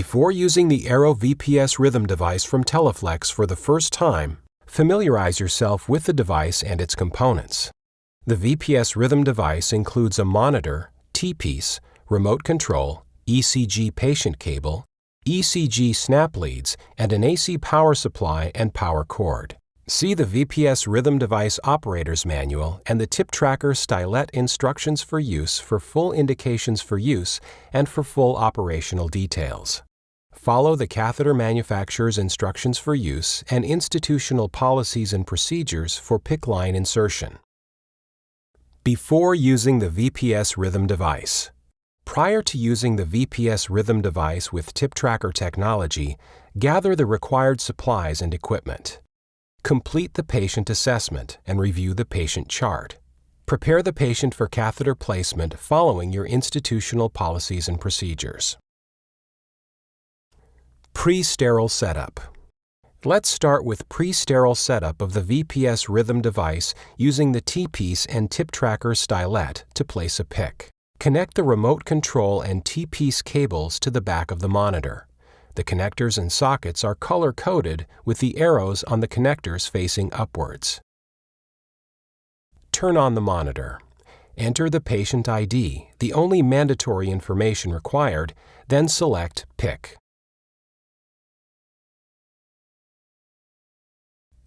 Before using the Arrowg VPS rhythm device from Teleflex for the first time, familiarize yourself with the device and its components. The VPS rhythm device includes a monitor, T-piece, remote control, ECG patient cable, ECG snap leads, and an AC power supply and power cord. See the VPS Rhythm Device Operator's Manual and the Tip Tracker Stylet instructions for use for full indications for use and for full operational details. Follow the catheter manufacturer's instructions for use and institutional policies and procedures for PICC line insertion. Before using the VPS Rhythm Device. Prior to using the VPS Rhythm Device with Tip Tracker technology, gather the required supplies and equipment. Complete the patient assessment and review the patient chart. Prepare the patient for catheter placement following your institutional policies and procedures. Pre-sterile setup. Let's start with pre-sterile setup of the VPS Rhythm Device using the T-piece and Tip Tracker stylet to place a PICC. Connect the remote control and T-piece cables to the back of the monitor. The connectors and sockets are color-coded with the arrows on the connectors facing upwards. Turn on the monitor. Enter the patient ID, the only mandatory information required, then select PICC.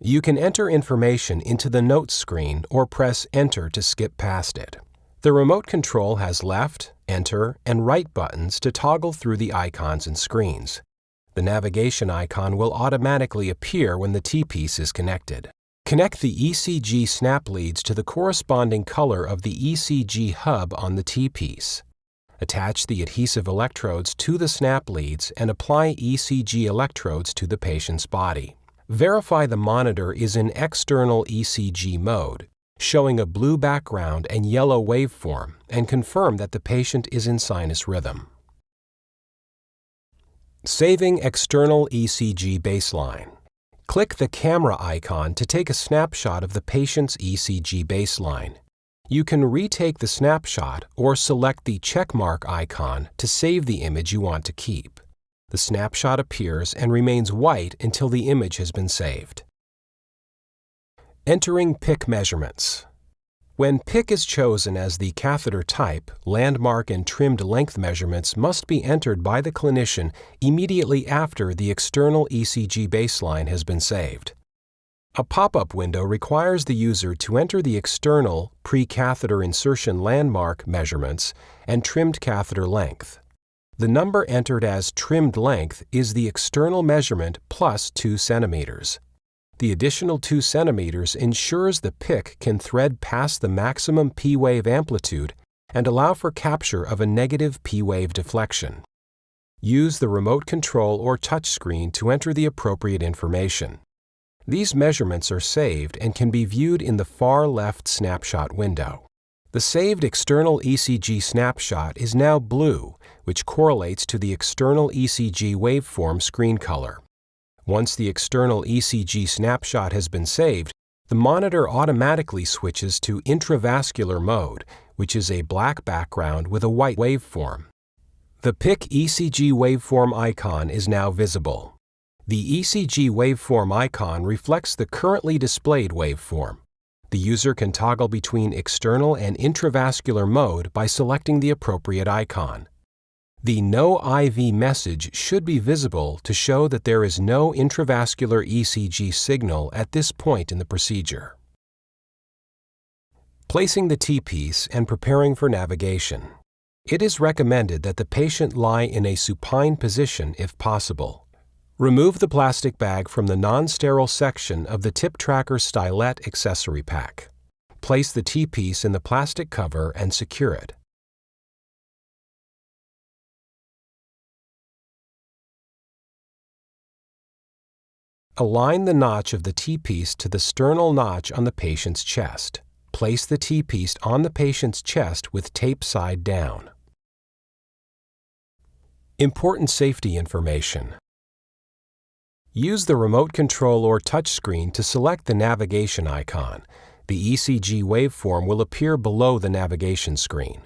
You can enter information into the notes screen or press Enter to skip past it. The remote control has left, enter, and right buttons to toggle through the icons and screens. The navigation icon will automatically appear when the T-piece is connected. Connect the ECG snap leads to the corresponding color of the ECG hub on the T-piece. Attach the adhesive electrodes to the snap leads and apply ECG electrodes to the patient's body. Verify the monitor is in external ECG mode, showing a blue background and yellow waveform, and confirm that the patient is in sinus rhythm. Saving external ECG baseline. Click the camera icon to take a snapshot of the patient's ECG baseline. You can retake the snapshot or select the checkmark icon to save the image you want to keep. The snapshot appears and remains white until the image has been saved. Entering PICC measurements. When PICC is chosen as the catheter type, landmark and trimmed length measurements must be entered by the clinician immediately after the external ECG baseline has been saved. A pop-up window requires the user to enter the external pre-catheter insertion landmark measurements and trimmed catheter length. The number entered as trimmed length is the external measurement plus 2 centimeters. The additional 2 centimeters ensures the PICC can thread past the maximum P-wave amplitude and allow for capture of a negative P-wave deflection. Use the remote control or touchscreen to enter the appropriate information. These measurements are saved and can be viewed in the far left snapshot window. The saved external ECG snapshot is now blue, which correlates to the external ECG waveform screen color. Once the external ECG snapshot has been saved, the monitor automatically switches to intravascular mode, which is a black background with a white waveform. The PICC ECG waveform icon is now visible. The ECG waveform icon reflects the currently displayed waveform. The user can toggle between external and intravascular mode by selecting the appropriate icon. The No IV message should be visible to show that there is no intravascular ECG signal at this point in the procedure. Placing the T-piece and preparing for navigation. It is recommended that the patient lie in a supine position if possible. Remove the plastic bag from the non-sterile section of the Tip Tracker stylet accessory pack. Place the T-piece in the plastic cover and secure it. Align the notch of the T-piece to the sternal notch on the patient's chest. Place the T-piece on the patient's chest with tape side down. Important safety information. Use the remote control or touchscreen to select the navigation icon. The ECG waveform will appear below the navigation screen.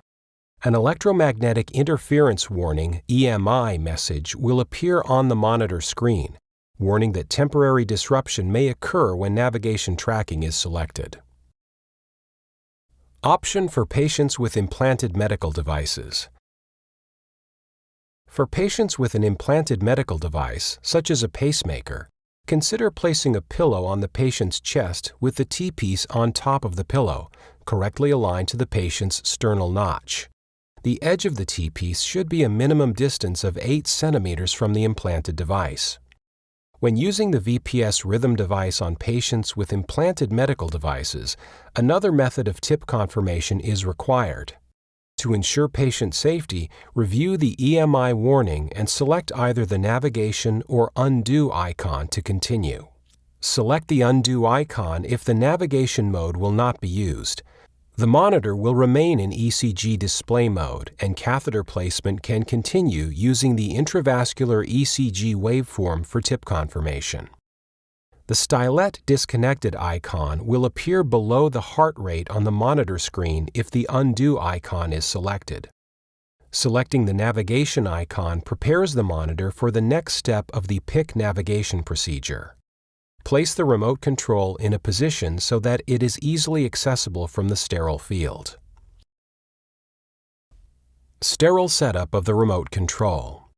An electromagnetic interference warning (EMI) message will appear on the monitor screen, warning that temporary disruption may occur when navigation tracking is selected. Option for patients with implanted medical devices. For patients with an implanted medical device, such as a pacemaker, consider placing a pillow on the patient's chest with the T-piece on top of the pillow, correctly aligned to the patient's sternal notch. The edge of the T-piece should be a minimum distance of 8 centimeters from the implanted device. When using the VPS rhythm device on patients with implanted medical devices, another method of tip confirmation is required. To ensure patient safety, review the EMI warning and select either the navigation or undo icon to continue. Select the undo icon if the navigation mode will not be used. The monitor will remain in ECG display mode, and catheter placement can continue using the intravascular ECG waveform for tip confirmation. The stylet disconnected icon will appear below the heart rate on the monitor screen if the undo icon is selected. Selecting the navigation icon prepares the monitor for the next step of the PICC navigation procedure. Place the remote control in a position so that it is easily accessible from the sterile field. Sterile setup of the remote control.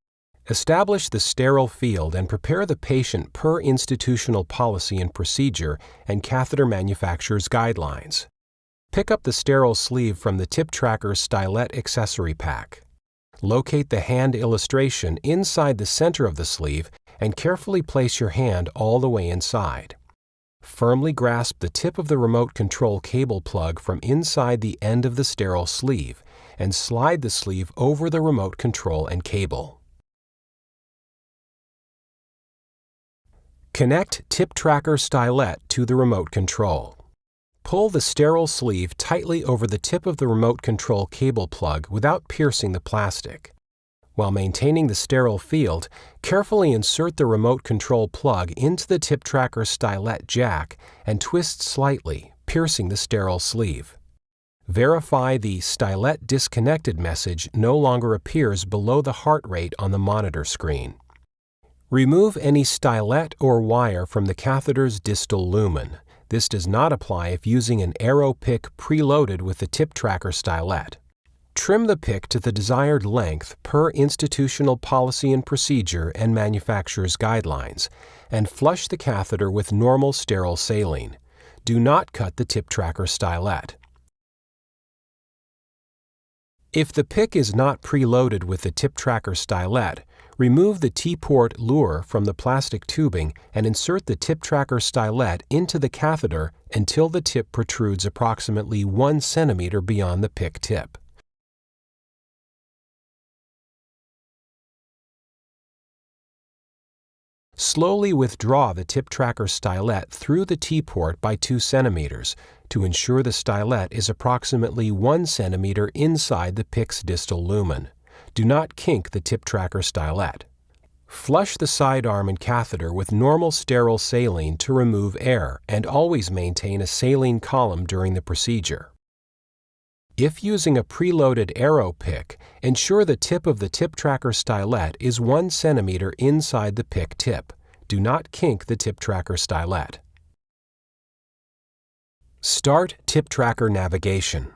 Establish the sterile field and prepare the patient per institutional policy and procedure and catheter manufacturer's guidelines. Pick up the sterile sleeve from the tip tracker stylet accessory pack. Locate the hand illustration inside the center of the sleeve and carefully place your hand all the way inside. Firmly grasp the tip of the remote control cable plug from inside the end of the sterile sleeve and slide the sleeve over the remote control and cable. Connect tip tracker stylet to the remote control. Pull the sterile sleeve tightly over the tip of the remote control cable plug without piercing the plastic. While maintaining the sterile field, carefully insert the remote control plug into the tip tracker stylet jack and twist slightly, piercing the sterile sleeve. Verify the stylet disconnected message no longer appears below the heart rate on the monitor screen. Remove any stylet or wire from the catheter's distal lumen. This does not apply if using an Arrowg+ard preloaded with the tip tracker stylet. Trim the PICC to the desired length per institutional policy and procedure and manufacturer's guidelines, and flush the catheter with normal sterile saline. Do not cut the tip tracker stylet. If the PICC is not preloaded with the tip tracker stylet, remove the T-port lure from the plastic tubing and insert the tip tracker stylet into the catheter until the tip protrudes approximately 1 centimeter beyond the PICC tip. Slowly withdraw the tip tracker stylet through the T-port by 2 centimeters to ensure the stylet is approximately 1 centimeter inside the PICC's distal lumen. Do not kink the tip tracker stylet. Flush the sidearm and catheter with normal sterile saline to remove air and always maintain a saline column during the procedure. If using a preloaded Arrowg+ard, ensure the tip of the tip tracker stylet is 1 centimeter inside the PICC tip. Do not kink the tip tracker stylet. Start tip tracker navigation.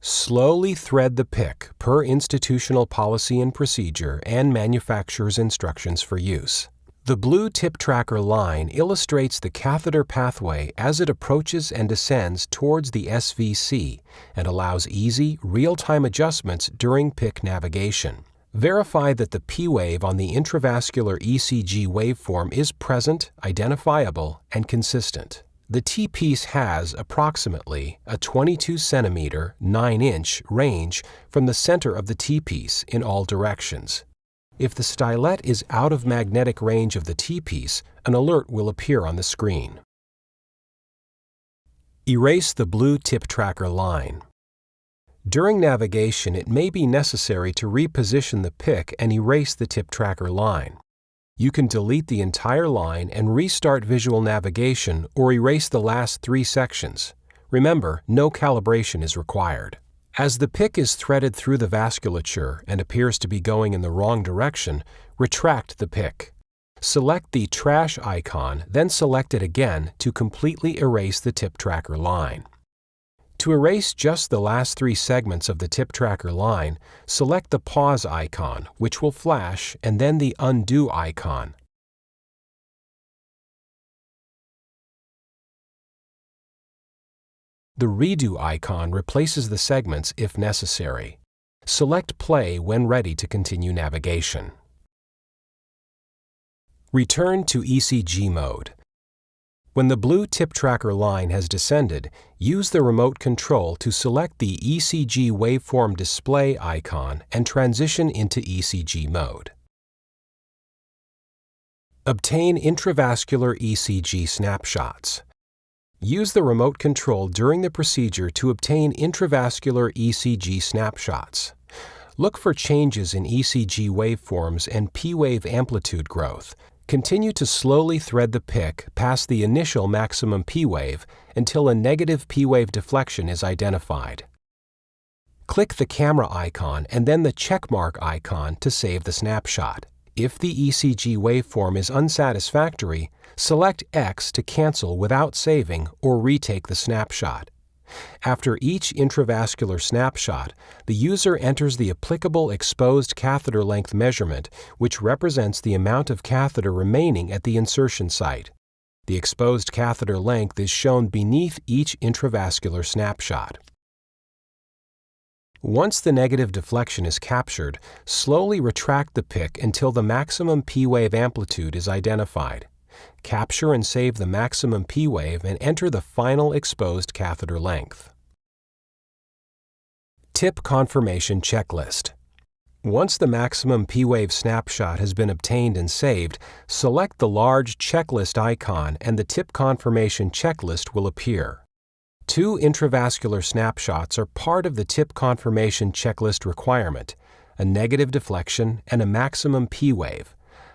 Slowly thread the PICC per institutional policy and procedure and manufacturer's instructions for use. The blue tip tracker line illustrates the catheter pathway as it approaches and descends towards the SVC and allows easy, real-time adjustments during PICC navigation. Verify that the P wave on the intravascular ECG waveform is present, identifiable, and consistent. The T-piece has approximately a 22 centimeter, 9-inch range from the center of the T-piece in all directions. If the stylet is out of magnetic range of the T-piece, an alert will appear on the screen. Erase the blue tip tracker line. During navigation, it may be necessary to reposition the PICC and erase the tip tracker line. You can delete the entire line and restart visual navigation or erase the last 3 sections. Remember, no calibration is required. As the PICC is threaded through the vasculature and appears to be going in the wrong direction, retract the PICC. Select the trash icon, then select it again to completely erase the tip tracker line. To erase just the last 3 segments of the tip tracker line, select the pause icon, which will flash, and then the undo icon. The redo icon replaces the segments if necessary. Select play when ready to continue navigation. Return to ECG mode. When the blue tip tracker line has descended, use the remote control to select the ECG waveform display icon and transition into ECG mode. Obtain intravascular ECG snapshots. Use the remote control during the procedure to obtain intravascular ECG snapshots. Look for changes in ECG waveforms and P-wave amplitude growth. Continue to slowly thread the PICC past the initial maximum P-wave until a negative P-wave deflection is identified. Click the camera icon and then the checkmark icon to save the snapshot. If the ECG waveform is unsatisfactory, select X to cancel without saving or retake the snapshot. After each intravascular snapshot, the user enters the applicable exposed catheter length measurement, which represents the amount of catheter remaining at the insertion site. The exposed catheter length is shown beneath each intravascular snapshot. Once the negative deflection is captured, slowly retract the PICC until the maximum P-wave amplitude is identified. Capture and save the maximum P-wave and enter the final exposed catheter length. Tip confirmation checklist. Once the maximum P-wave snapshot has been obtained and saved, select the large checklist icon and the tip confirmation checklist will appear. 2 intravascular snapshots are part of the tip confirmation checklist requirement, a negative deflection and a maximum P-wave.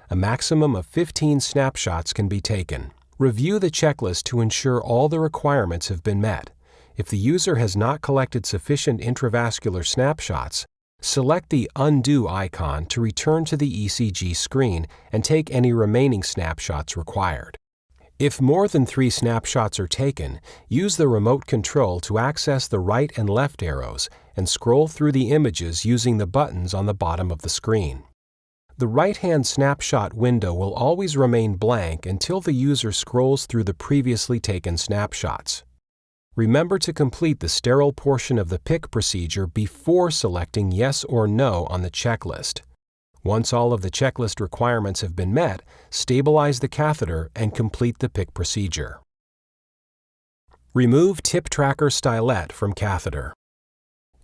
A maximum of 15 snapshots can be taken. Review the checklist to ensure all the requirements have been met. If the user has not collected sufficient intravascular snapshots, select the undo icon to return to the ECG screen and take any remaining snapshots required. If more than 3 snapshots are taken, use the remote control to access the right and left arrows and scroll through the images using the buttons on the bottom of the screen. The right-hand snapshot window will always remain blank until the user scrolls through the previously taken snapshots. Remember to complete the sterile portion of the PICC procedure before selecting yes or no on the checklist. Once all of the checklist requirements have been met, stabilize the catheter and complete the PICC procedure. Remove tip tracker stylet from catheter.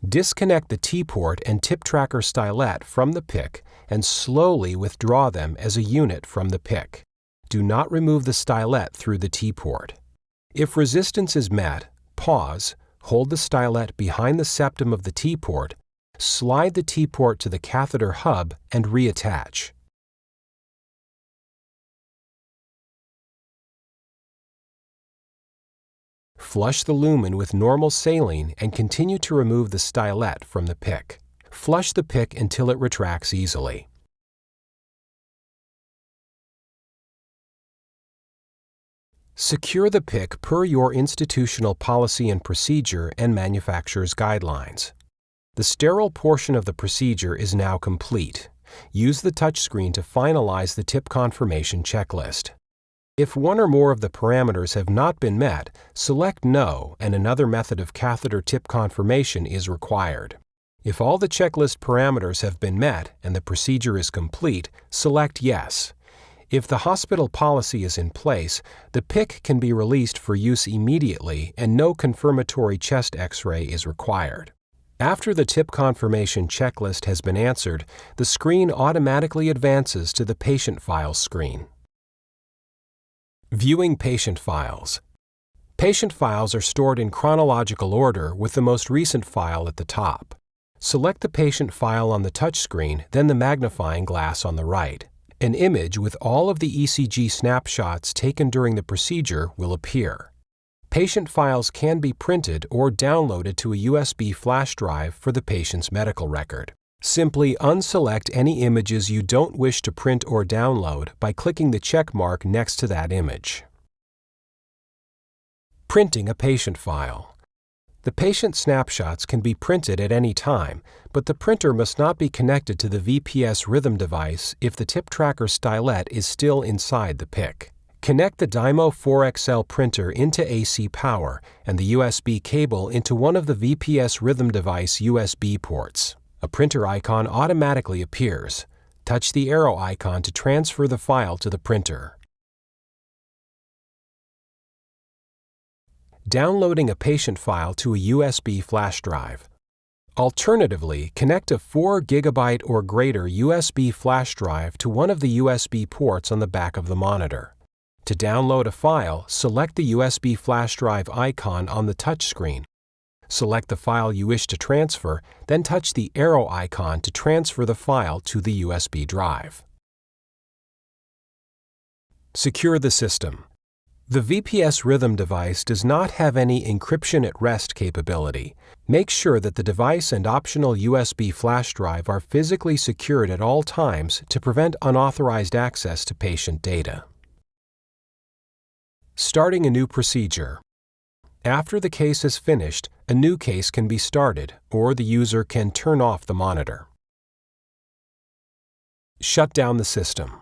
Disconnect the T-port and tip tracker stylet from the PICC and slowly withdraw them as a unit from the PICC. Do not remove the stylet through the T-port. If resistance is met, pause, hold the stylet behind the septum of the T-port, slide the T-port to the catheter hub and reattach. Flush the lumen with normal saline and continue to remove the stylet from the PICC. Flush the PICC until it retracts easily. Secure the PICC per your institutional policy and procedure and manufacturer's guidelines. The sterile portion of the procedure is now complete. Use the touchscreen to finalize the tip confirmation checklist. If one or more of the parameters have not been met, select No and another method of catheter tip confirmation is required. If all the checklist parameters have been met and the procedure is complete, select Yes. If the hospital policy is in place, the PICC can be released for use immediately and no confirmatory chest X-ray is required. After the tip confirmation checklist has been answered, the screen automatically advances to the patient files screen. Viewing patient files. Patient files are stored in chronological order with the most recent file at the top. Select the patient file on the touchscreen, then the magnifying glass on the right. An image with all of the ECG snapshots taken during the procedure will appear. Patient files can be printed or downloaded to a USB flash drive for the patient's medical record. Simply unselect any images you don't wish to print or download by clicking the check mark next to that image. Printing a patient file. The patient snapshots can be printed at any time, but the printer must not be connected to the VPS rhythm device if the tip tracker stylet is still inside the PICC. Connect the Dymo 4XL printer into AC power and the USB cable into one of the VPS rhythm device USB ports. A printer icon automatically appears. Touch the arrow icon to transfer the file to the printer. Downloading a patient file to a USB flash drive. Alternatively, connect a 4 GB or greater USB flash drive to one of the USB ports on the back of the monitor. To download a file, select the USB flash drive icon on the touchscreen. Select the file you wish to transfer, then touch the arrow icon to transfer the file to the USB drive. Secure the system. The VPS rhythm device does not have any encryption at rest capability. Make sure that the device and optional USB flash drive are physically secured at all times to prevent unauthorized access to patient data. Starting a new procedure. After the case is finished, a new case can be started, or the user can turn off the monitor. Shut down the system.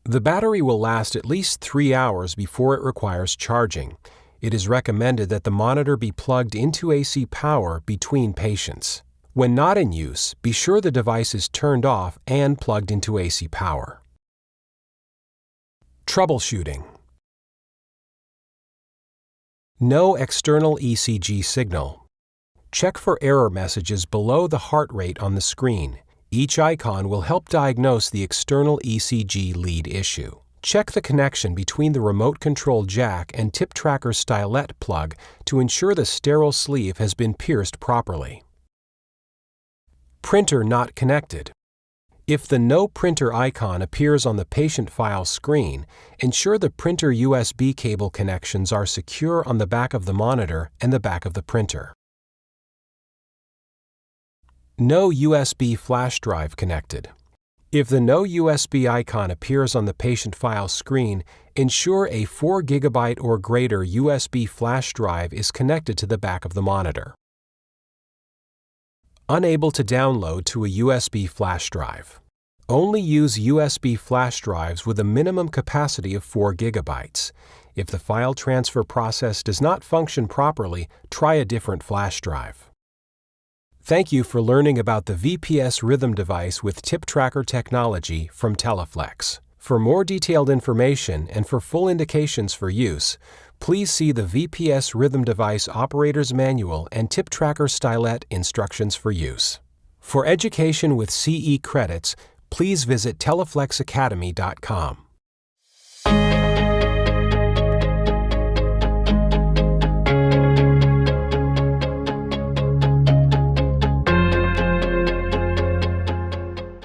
The battery will last at least 3 hours before it requires charging. It is recommended that the monitor be plugged into AC power between patients. When not in use, be sure the device is turned off and plugged into AC power. Troubleshooting. No external ECG signal. Check for error messages below the heart rate on the screen. Each icon will help diagnose the external ECG lead issue. Check the connection between the remote control jack and tip tracker stylet plug to ensure the sterile sleeve has been pierced properly. Printer not connected. If the No Printer icon appears on the patient file screen, ensure the printer USB cable connections are secure on the back of the monitor and the back of the printer. No USB flash drive connected. If the No USB icon appears on the patient file screen, ensure a 4 GB or greater USB flash drive is connected to the back of the monitor. Unable to download to a USB flash drive. Only use USB flash drives with a minimum capacity of 4 GB. If the file transfer process does not function properly, try a different flash drive. Thank you for learning about the VPS rhythm device with tip tracker technology from Teleflex. For more detailed information and for full indications for use, please see the VPS rhythm device operator's manual and tip tracker stylet instructions for use. For education with CE credits, please visit teleflexacademy.com.